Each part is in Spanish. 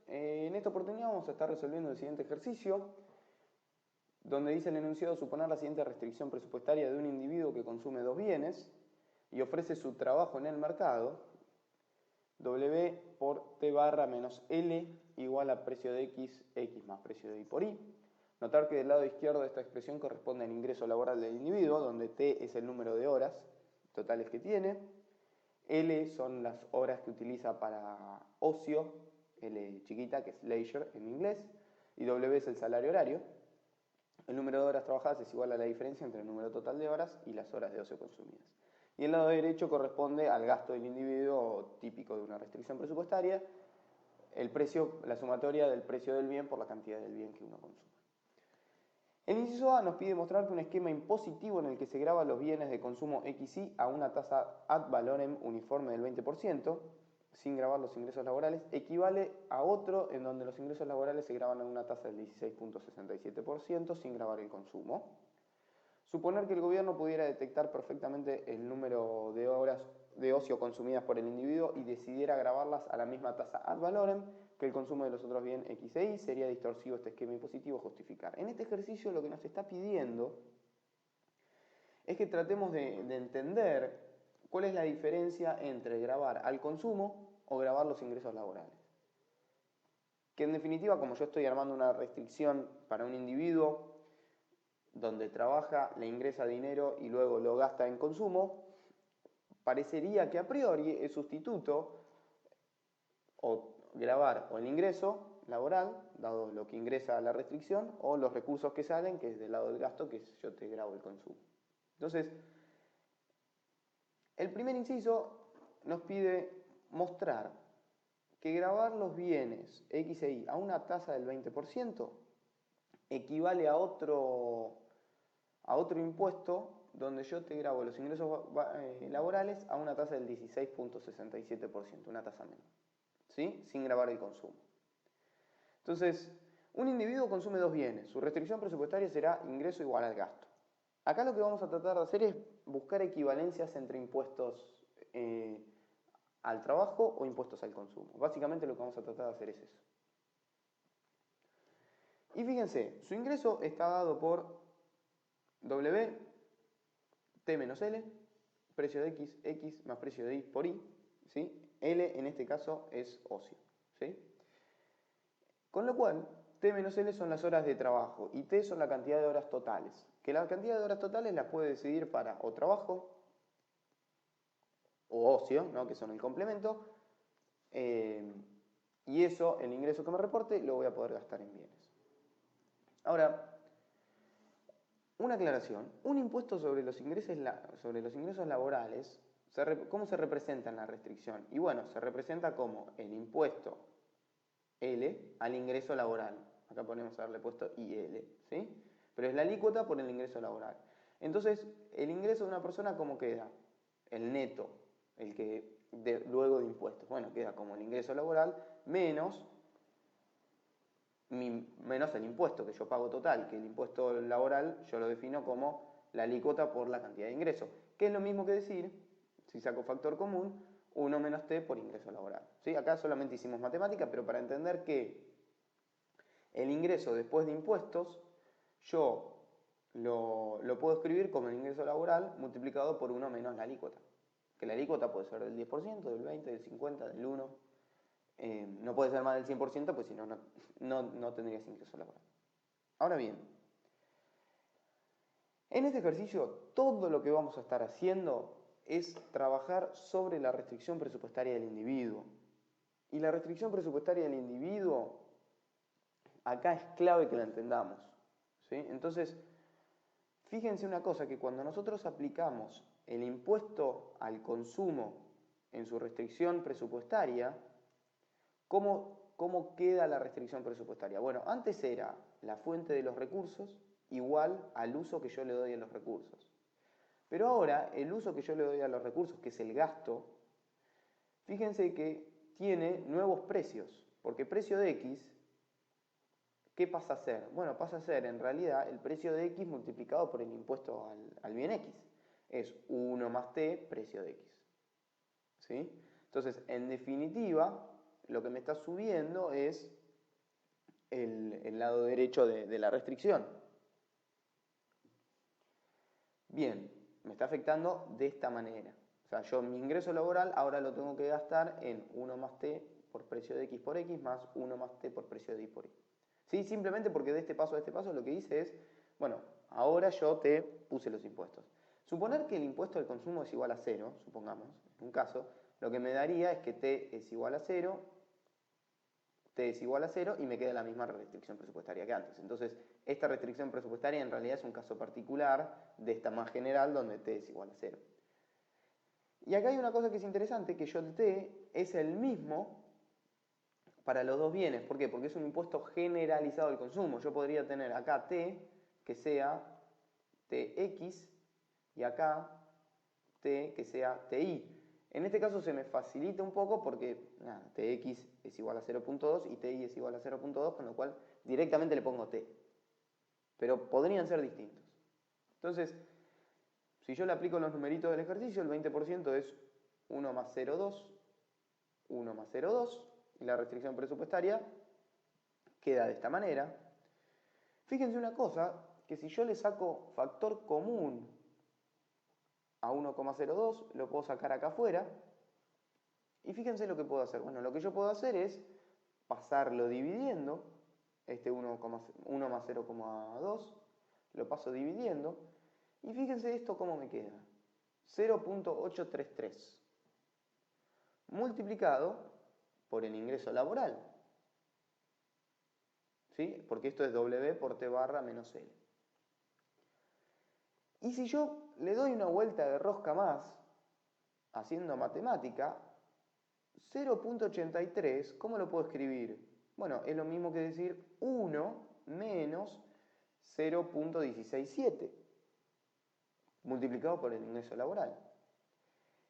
En esta oportunidad vamos a estar resolviendo el siguiente ejercicio, donde dice el enunciado suponer la siguiente restricción presupuestaria de un individuo que consume dos bienes y ofrece su trabajo en el mercado, W por T barra menos L igual a precio de X, X más precio de Y por Y. Notar que del lado izquierdo de esta expresión corresponde al ingreso laboral del individuo, donde T es el número de horas totales que tiene, L son las horas que utiliza para ocio, L chiquita, que es leisure en inglés, y W es el salario horario. El número de horas trabajadas es igual a la diferencia entre el número total de horas y las horas de ocio consumidas. Y el lado derecho corresponde al gasto del individuo típico de una restricción presupuestaria, el precio, la sumatoria del precio del bien por la cantidad del bien que uno consume. El inciso A nos pide mostrar que un esquema impositivo en el que se graban los bienes de consumo XY a una tasa ad valorem uniforme del 20%, sin grabar los ingresos laborales, equivale a otro en donde los ingresos laborales se graban a una tasa del 16.67% sin grabar el consumo. Suponer que el gobierno pudiera detectar perfectamente el número de horas de ocio consumidas por el individuo y decidiera grabarlas a la misma tasa ad valorem que el consumo de los otros bienes X e Y, sería distorsivo este esquema impositivo justificar. En este ejercicio lo que nos está pidiendo es que tratemos de entender cuál es la diferencia entre grabar al consumo o grabar los ingresos laborales. Que en definitiva, como yo estoy armando una restricción para un individuo donde trabaja, le ingresa dinero y luego lo gasta en consumo, parecería que a priori el sustituto o grabar o el ingreso laboral, dado lo que ingresa a la restricción, o los recursos que salen, que es del lado del gasto, que es yo te grabo el consumo. Entonces, el primer inciso nos pide mostrar que grabar los bienes X e Y a una tasa del 20% equivale a otro impuesto donde yo te grabo los ingresos laborales a una tasa del 16.67%, una tasa menor, ¿sí? Sin grabar el consumo. Entonces, un individuo consume dos bienes, su restricción presupuestaria será ingreso igual al gasto. Acá lo que vamos a tratar de hacer es buscar equivalencias entre impuestos al trabajo o impuestos al consumo. Básicamente lo que vamos a tratar de hacer es eso. Y fíjense, su ingreso está dado por W, T menos L, precio de X, X más precio de Y por Y, ¿sí? L en este caso es ocio, ¿sí? Con lo cual, T menos L son las horas de trabajo y T son la cantidad de horas totales. Que la cantidad de horas totales las puede decidir para o trabajo o ocio, ¿no? Que son el complemento, y eso, el ingreso que me reporte, lo voy a poder gastar en bienes. Ahora, una aclaración, un impuesto sobre los ingresos laborales, ¿cómo se representa en la restricción? Y bueno, se representa como el impuesto L al ingreso laboral. Acá ponemos haberle puesto IL, ¿sí? Pero es la alícuota por el ingreso laboral. Entonces, el ingreso de una persona, ¿cómo queda? El neto, el que luego de impuestos. Bueno, queda como el ingreso laboral menos el impuesto que yo pago total, que el impuesto laboral yo lo defino como la alícuota por la cantidad de ingreso, que es lo mismo que decir, si saco factor común, 1 menos T por ingreso laboral. ¿Sí? Acá solamente hicimos matemática, pero para entender que el ingreso después de impuestos, yo lo puedo escribir como el ingreso laboral multiplicado por 1 menos la alícuota. Que la alícuota puede ser del 10%, del 20%, del 50%, del 1%. No puede ser más del 100%, pues si no, no tendrías ingreso laboral. Ahora bien, en este ejercicio todo lo que vamos a estar haciendo es trabajar sobre la restricción presupuestaria del individuo. Y la restricción presupuestaria del individuo, acá es clave que la entendamos, ¿sí? Entonces, fíjense una cosa, que cuando nosotros aplicamos el impuesto al consumo en su restricción presupuestaria, ¿cómo queda la restricción presupuestaria? Bueno, antes era la fuente de los recursos igual al uso que yo le doy a los recursos. Pero ahora, el uso que yo le doy a los recursos, que es el gasto, fíjense que tiene nuevos precios, porque precio de X, ¿qué pasa a ser? Bueno, pasa a ser en realidad el precio de X multiplicado por el impuesto al bien X. Es 1 más T, precio de X. ¿Sí? Entonces, en definitiva, lo que me está subiendo es el lado derecho de la restricción. Bien, me está afectando de esta manera. O sea, yo mi ingreso laboral ahora lo tengo que gastar en 1 más T por precio de X por X más 1 más T por precio de Y por Y. ¿Sí? Simplemente porque de este paso a este paso lo que hice es, bueno, ahora yo te puse los impuestos. Suponer que el impuesto al consumo es igual a 0, supongamos, en un caso, lo que me daría es que T es igual a 0, T es igual a 0 y me queda la misma restricción presupuestaria que antes. Entonces, esta restricción presupuestaria en realidad es un caso particular de esta más general donde T es igual a 0. Y acá hay una cosa que es interesante, que yo el T es el mismo para los dos bienes. ¿Por qué? Porque es un impuesto generalizado al consumo. Yo podría tener acá T que sea TX y acá T que sea TI. En este caso se me facilita un poco porque nada, TX es igual a 0.2 y TI es igual a 0.2, con lo cual directamente le pongo T. Pero podrían ser distintos. Entonces, si yo le aplico los numeritos del ejercicio, el 20% es 1 más 0,2, 1 más 0,2, y la restricción presupuestaria queda de esta manera. Fíjense una cosa, que si yo le saco factor común a 1,02, lo puedo sacar acá afuera, y fíjense lo que puedo hacer. Bueno, lo que yo puedo hacer es pasarlo dividiendo, este 1 más 0,2, lo paso dividiendo, y fíjense esto cómo me queda. 0.833 multiplicado por el ingreso laboral. ¿Sí? Porque esto es W por T barra menos L. Y si yo le doy una vuelta de rosca más, haciendo matemática, 0.83, ¿cómo lo puedo escribir? Bueno, es lo mismo que decir 1 menos 0.167 multiplicado por el ingreso laboral.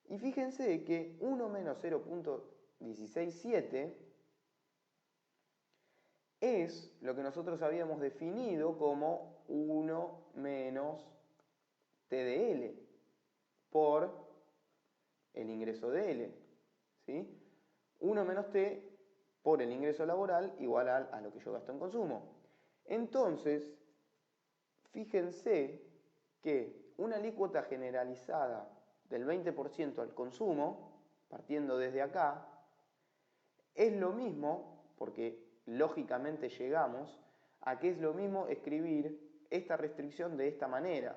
Y fíjense que 1 menos 0.167 es lo que nosotros habíamos definido como 1 menos T de L por el ingreso de L. ¿Sí? 1 menos T por el ingreso laboral igual a lo que yo gasto en consumo. Entonces, fíjense que una alícuota generalizada del 20% al consumo, partiendo desde acá, es lo mismo, porque lógicamente llegamos a que es lo mismo escribir esta restricción de esta manera.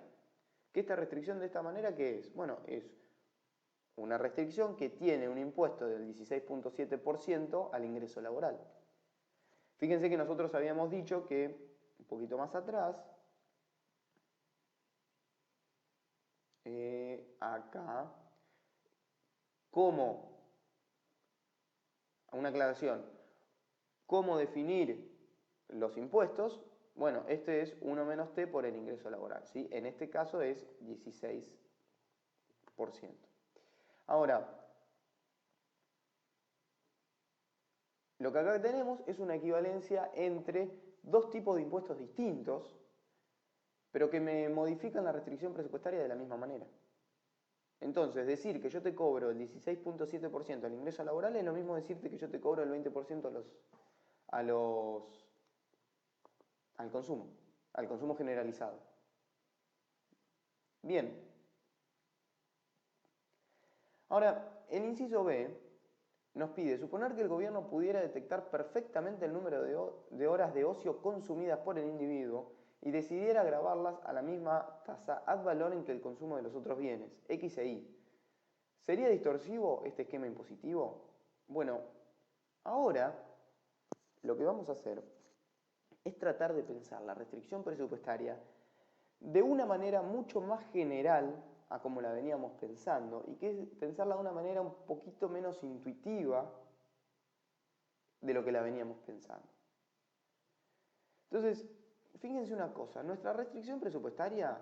¿Qué esta restricción de esta manera qué es? Bueno, es una restricción que tiene un impuesto del 16.7% al ingreso laboral. Fíjense que nosotros habíamos dicho que, un poquito más atrás, acá, una aclaración, ¿cómo definir los impuestos? Bueno, este es 1 menos T por el ingreso laboral, ¿sí? En este caso es 16%. Ahora, lo que acá tenemos es una equivalencia entre dos tipos de impuestos distintos, pero que me modifican la restricción presupuestaria de la misma manera. Entonces, decir que yo te cobro el 16.7% al ingreso laboral es lo mismo decirte que yo te cobro el 20% al consumo generalizado. Bien. Ahora, el inciso B nos pide suponer que el gobierno pudiera detectar perfectamente el número de horas de ocio consumidas por el individuo y decidiera gravarlas a la misma tasa ad valorem que el consumo de los otros bienes, X e Y. ¿Sería distorsivo este esquema impositivo? Bueno, ahora lo que vamos a hacer es tratar de pensar la restricción presupuestaria de una manera mucho más general a como la veníamos pensando, y que es pensarla de una manera un poquito menos intuitiva de lo que la veníamos pensando. Entonces, fíjense una cosa, nuestra restricción presupuestaria,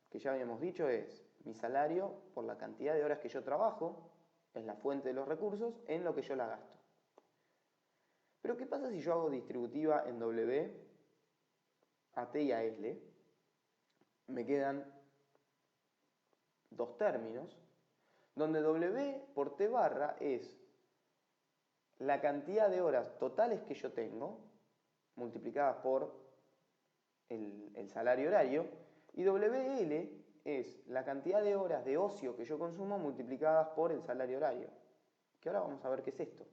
que ya habíamos dicho, es mi salario por la cantidad de horas que yo trabajo, es la fuente de los recursos, en lo que yo la gasto. Pero ¿qué pasa si yo hago distributiva en W, a T y a L? Me quedan dos términos, donde W por T barra es la cantidad de horas totales que yo tengo, multiplicadas por el salario horario, y WL es la cantidad de horas de ocio que yo consumo multiplicadas por el salario horario. Que ahora vamos a ver qué es esto.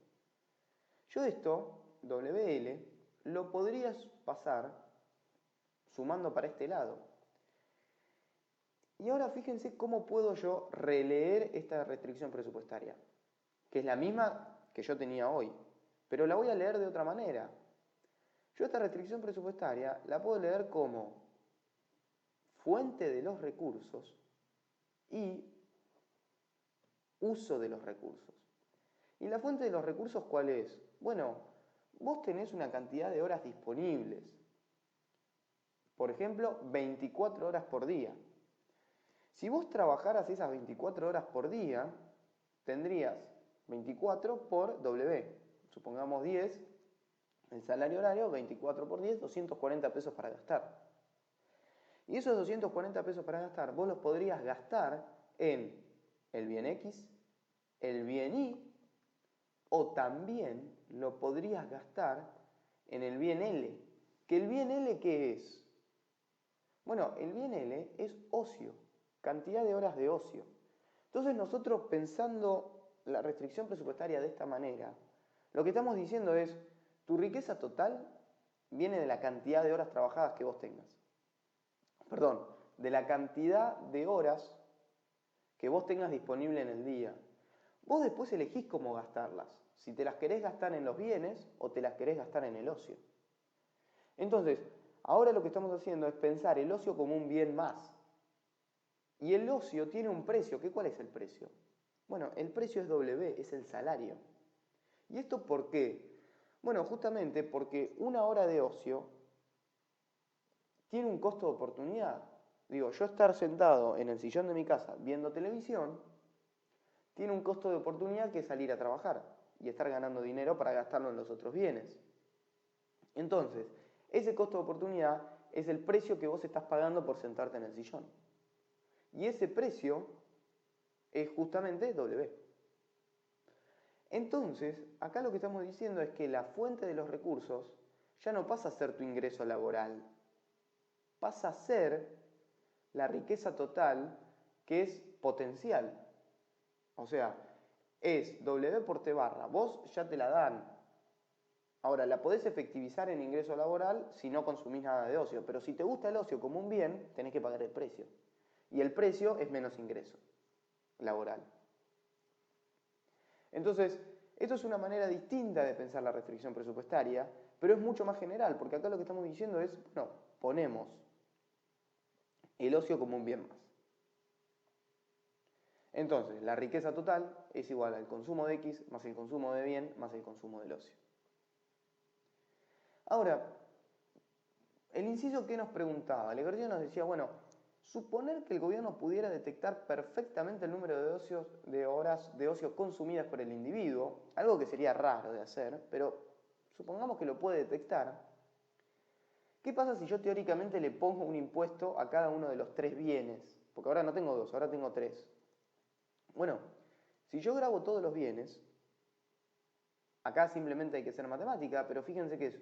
Yo esto, WL, lo podría pasar sumando para este lado. Y ahora fíjense cómo puedo yo releer esta restricción presupuestaria, que es la misma que yo tenía hoy, pero la voy a leer de otra manera. Yo esta restricción presupuestaria la puedo leer como fuente de los recursos y uso de los recursos. ¿Y la fuente de los recursos cuál es? Bueno, vos tenés una cantidad de horas disponibles. Por ejemplo, 24 horas por día. Si vos trabajaras esas 24 horas por día, tendrías 24 por W. Supongamos 10, el salario horario, 24 por 10, 240 pesos para gastar. Y esos 240 pesos para gastar, vos los podrías gastar en el bien X, el bien Y, o también lo podrías gastar en el bien L. ¿Que el bien L qué es? Bueno, el bien L es ocio, cantidad de horas de ocio. Entonces nosotros pensando la restricción presupuestaria de esta manera, lo que estamos diciendo es, tu riqueza total viene de la cantidad de horas trabajadas que vos tengas. Perdón, de la cantidad de horas que vos tengas disponible en el día. Vos después elegís cómo gastarlas, si te las querés gastar en los bienes o te las querés gastar en el ocio. Entonces, ahora lo que estamos haciendo es pensar el ocio como un bien más. Y el ocio tiene un precio. ¿Cuál es el precio? Bueno, el precio es W, es el salario. ¿Y esto por qué? Bueno, justamente porque una hora de ocio tiene un costo de oportunidad. Digo, yo estar sentado en el sillón de mi casa viendo televisión tiene un costo de oportunidad que es salir a trabajar y estar ganando dinero para gastarlo en los otros bienes. Entonces, ese costo de oportunidad es el precio que vos estás pagando por sentarte en el sillón. Y ese precio es justamente W. Entonces, acá lo que estamos diciendo es que la fuente de los recursos ya no pasa a ser tu ingreso laboral, pasa a ser la riqueza total que es potencial. O sea, es W por T barra. Vos ya te la dan. Ahora, la podés efectivizar en ingreso laboral si no consumís nada de ocio. Pero si te gusta el ocio como un bien, tenés que pagar el precio. Y el precio es menos ingreso laboral. Entonces, esto es una manera distinta de pensar la restricción presupuestaria, pero es mucho más general, porque acá lo que estamos diciendo es, bueno, ponemos el ocio como un bien más. Entonces, la riqueza total es igual al consumo de X más el consumo de bien más el consumo del ocio. Ahora, el inciso que nos preguntaba, el ejercicio nos decía, bueno, suponer que el gobierno pudiera detectar perfectamente el número de horas de ocio consumidas por el individuo, algo que sería raro de hacer, pero supongamos que lo puede detectar. ¿Qué pasa si yo teóricamente le pongo un impuesto a cada uno de los 3 bienes? Porque ahora no tengo 2, ahora tengo 3. Bueno, si yo grabo todos los bienes, acá simplemente hay que hacer matemática, pero fíjense que es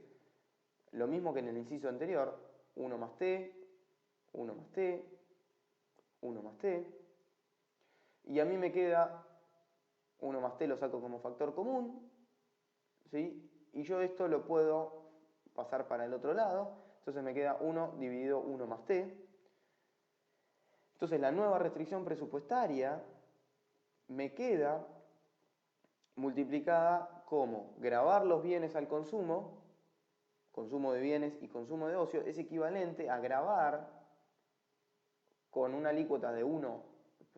lo mismo que en el inciso anterior, 1 más t, 1 más t, 1 más t, y a mí me queda 1 más t lo saco como factor común, ¿sí? Y yo esto lo puedo pasar para el otro lado, entonces me queda 1 dividido 1 más t. Entonces la nueva restricción presupuestaria me queda multiplicada como gravar los bienes al consumo de bienes y consumo de ocio, es equivalente a gravar con una alícuota de 1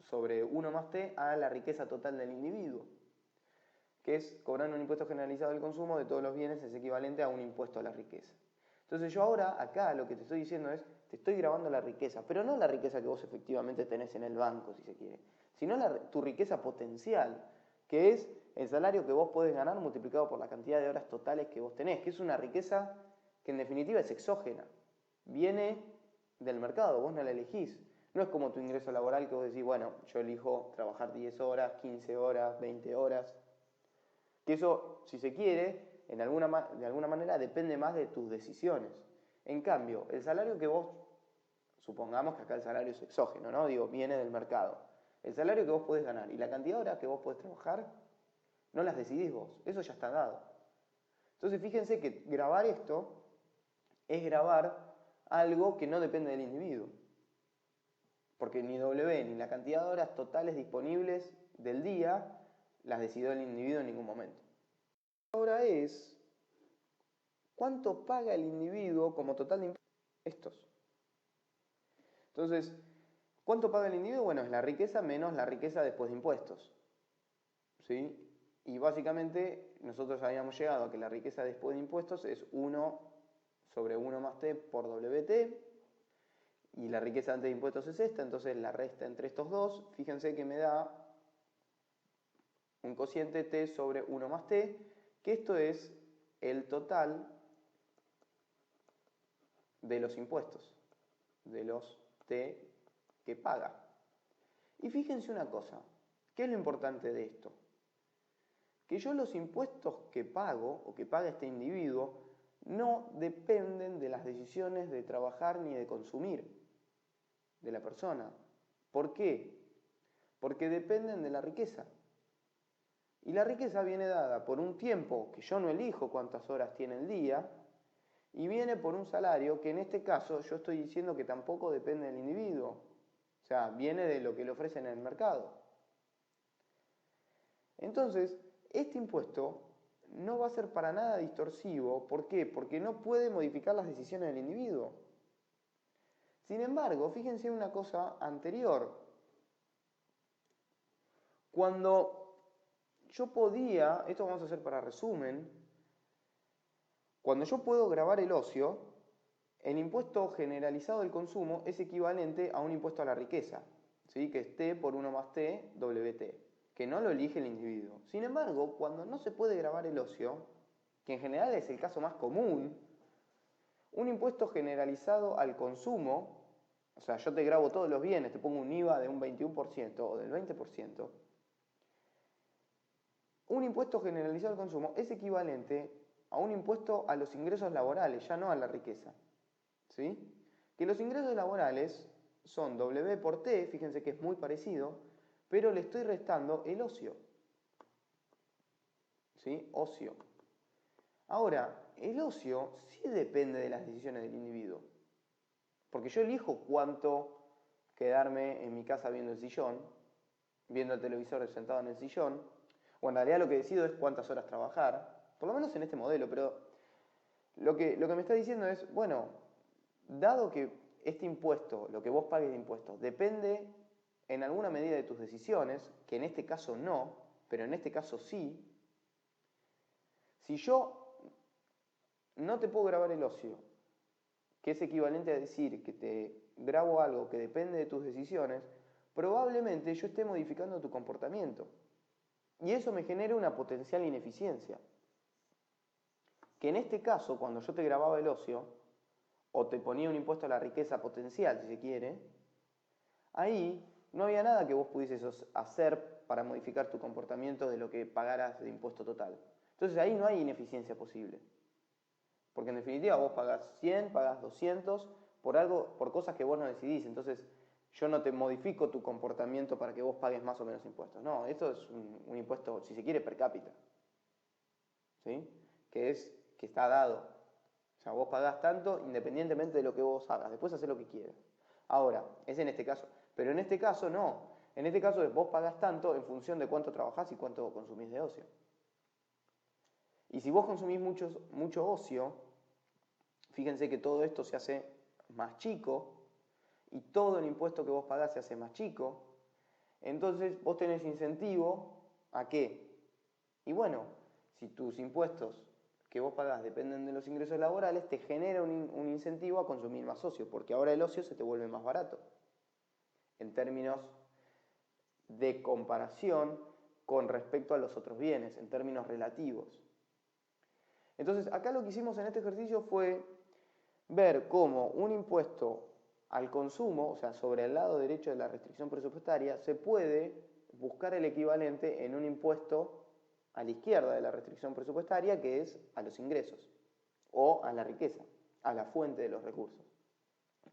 sobre 1 más t a la riqueza total del individuo, que es cobrando un impuesto generalizado del consumo de todos los bienes, es equivalente a un impuesto a la riqueza. Entonces yo ahora, acá, lo que te estoy diciendo es, te estoy grabando la riqueza, pero no la riqueza que vos efectivamente tenés en el banco, si se quiere, sino tu riqueza potencial, que es el salario que vos podés ganar multiplicado por la cantidad de horas totales que vos tenés, que es una riqueza que en definitiva es exógena, viene del mercado, vos no la elegís. No es como tu ingreso laboral que vos decís, bueno, yo elijo trabajar 10 horas, 15 horas, 20 horas. Que eso, si se quiere, de alguna manera depende más de tus decisiones. En cambio, el salario que vos, supongamos que acá el salario es exógeno, ¿no? Digo, viene del mercado. El salario que vos podés ganar y la cantidad de horas que vos podés trabajar, no las decidís vos, eso ya está dado. Entonces fíjense que grabar esto es grabar algo que no depende del individuo. Porque ni W ni la cantidad de horas totales disponibles del día las decidió el individuo en ningún momento. Ahora es, ¿cuánto paga el individuo como total de impuestos? Estos. Entonces, ¿cuánto paga el individuo? Bueno, es la riqueza menos la riqueza después de impuestos. ¿Sí? Y básicamente nosotros habíamos llegado a que la riqueza después de impuestos es 1 sobre 1 más T por WT. Y la riqueza antes de impuestos es esta, entonces la resta entre estos dos. Fíjense que me da un cociente T sobre 1 más T, que esto es el total de los impuestos, de los T que paga. Y fíjense una cosa, ¿qué es lo importante de esto? Que yo los impuestos que pago o que paga este individuo no dependen de las decisiones de trabajar ni de consumir de la persona. ¿Por qué? Porque dependen de la riqueza. Y la riqueza viene dada por un tiempo que yo no elijo cuántas horas tiene el día, y viene por un salario que en este caso yo estoy diciendo que tampoco depende del individuo. O sea, viene de lo que le ofrecen en el mercado. Entonces, este impuesto no va a ser para nada distorsivo. ¿Por qué? Porque no puede modificar las decisiones del individuo. Sin embargo, fíjense una cosa anterior. Cuando yo podía, esto vamos a hacer para resumen, cuando yo puedo grabar el ocio, el impuesto generalizado del consumo es equivalente a un impuesto a la riqueza, ¿sí? Que es T por 1 más T, WT, que no lo elige el individuo. Sin embargo, cuando no se puede grabar el ocio, que en general es el caso más común, un impuesto generalizado al consumo, o sea, yo te grabo todos los bienes, te pongo un IVA de un 21% o del 20%, un impuesto generalizado al consumo es equivalente a un impuesto a los ingresos laborales, ya no a la riqueza. ¿Sí? Que los ingresos laborales son W por T, fíjense que es muy parecido, pero le estoy restando el ocio. ¿Sí? Ocio. Ahora, el ocio sí depende de las decisiones del individuo. Porque yo elijo cuánto quedarme en mi casa viendo el sillón, viendo el televisor sentado en el sillón, o en realidad lo que decido es cuántas horas trabajar, por lo menos en este modelo, pero lo que me está diciendo es, bueno, dado que este impuesto, lo que vos pagues de impuestos, depende en alguna medida de tus decisiones, que en este caso no, pero en este caso sí, si yo no te puedo grabar el ocio, que es equivalente a decir que te grabo algo que depende de tus decisiones, probablemente yo esté modificando tu comportamiento. Y eso me genera una potencial ineficiencia. Que en este caso, cuando yo te grababa el ocio, o te ponía un impuesto a la riqueza potencial, si se quiere, ahí no había nada que vos pudieses hacer para modificar tu comportamiento de lo que pagaras de impuesto total. Entonces ahí no hay ineficiencia posible. Porque en definitiva vos pagás 100, pagás 200 por algo, por cosas que vos no decidís. Entonces yo no te modifico tu comportamiento para que vos pagues más o menos impuestos. No, esto es un impuesto, si se quiere, per cápita. ¿Sí? Que está dado. O sea, vos pagás tanto independientemente de lo que vos hagas. Después hacés lo que quieras. Ahora, es en este caso. Pero en este caso no. En este caso es vos pagás tanto en función de cuánto trabajás y cuánto consumís de ocio. Y si vos consumís mucho ocio, fíjense que todo esto se hace más chico y todo el impuesto que vos pagás se hace más chico. Entonces vos tenés incentivo ¿a qué? Y bueno, si tus impuestos que vos pagás dependen de los ingresos laborales, te genera un incentivo a consumir más ocio, porque ahora el ocio se te vuelve más barato, en términos de comparación con respecto a los otros bienes, en términos relativos. Entonces, acá lo que hicimos en este ejercicio fue ver cómo un impuesto al consumo, o sea, sobre el lado derecho de la restricción presupuestaria, se puede buscar el equivalente en un impuesto a la izquierda de la restricción presupuestaria, que es a los ingresos o a la riqueza, a la fuente de los recursos.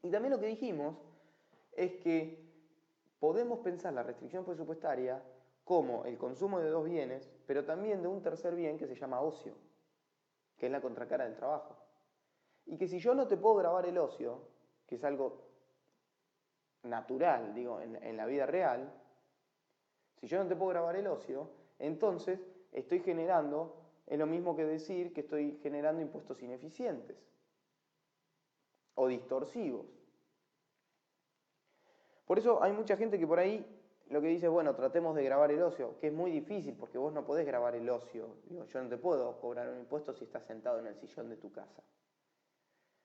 Y también lo que dijimos es que podemos pensar la restricción presupuestaria como el consumo de dos bienes, pero también de un tercer bien que se llama ocio, que es la contracara del trabajo. Y que si yo no te puedo grabar el ocio, que es algo natural, digo, en la vida real, si yo no te puedo grabar el ocio, entonces estoy generando, es lo mismo que decir que estoy generando impuestos ineficientes o distorsivos. Por eso hay mucha gente que por ahí lo que dice, bueno, tratemos de grabar el ocio, que es muy difícil porque vos no podés grabar el ocio. Digo, yo no te puedo cobrar un impuesto si estás sentado en el sillón de tu casa.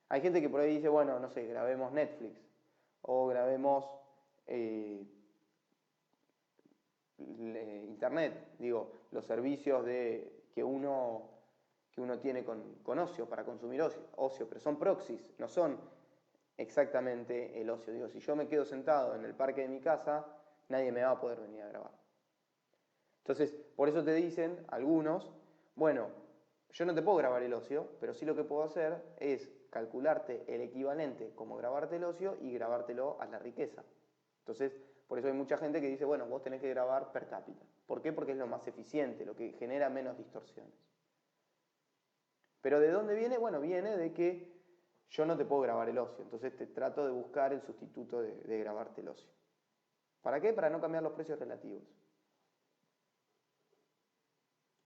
Hay gente que por ahí dice, bueno, no sé, grabemos Netflix o grabemos Internet, digo, los servicios que uno tiene con ocio, para consumir ocio, pero son proxies, no son exactamente el ocio. Digo, si yo me quedo sentado en el parque de mi casa, nadie me va a poder venir a grabar. Entonces, por eso te dicen algunos, bueno, yo no te puedo grabar el ocio, pero sí lo que puedo hacer es calcularte el equivalente como grabarte el ocio y grabártelo a la riqueza. Entonces, por eso hay mucha gente que dice, bueno, vos tenés que grabar per cápita. ¿Por qué? Porque es lo más eficiente, lo que genera menos distorsiones. ¿Pero de dónde viene? Bueno, viene de que yo no te puedo grabar el ocio, entonces te trato de buscar el sustituto de grabarte el ocio. ¿Para qué? Para no cambiar los precios relativos.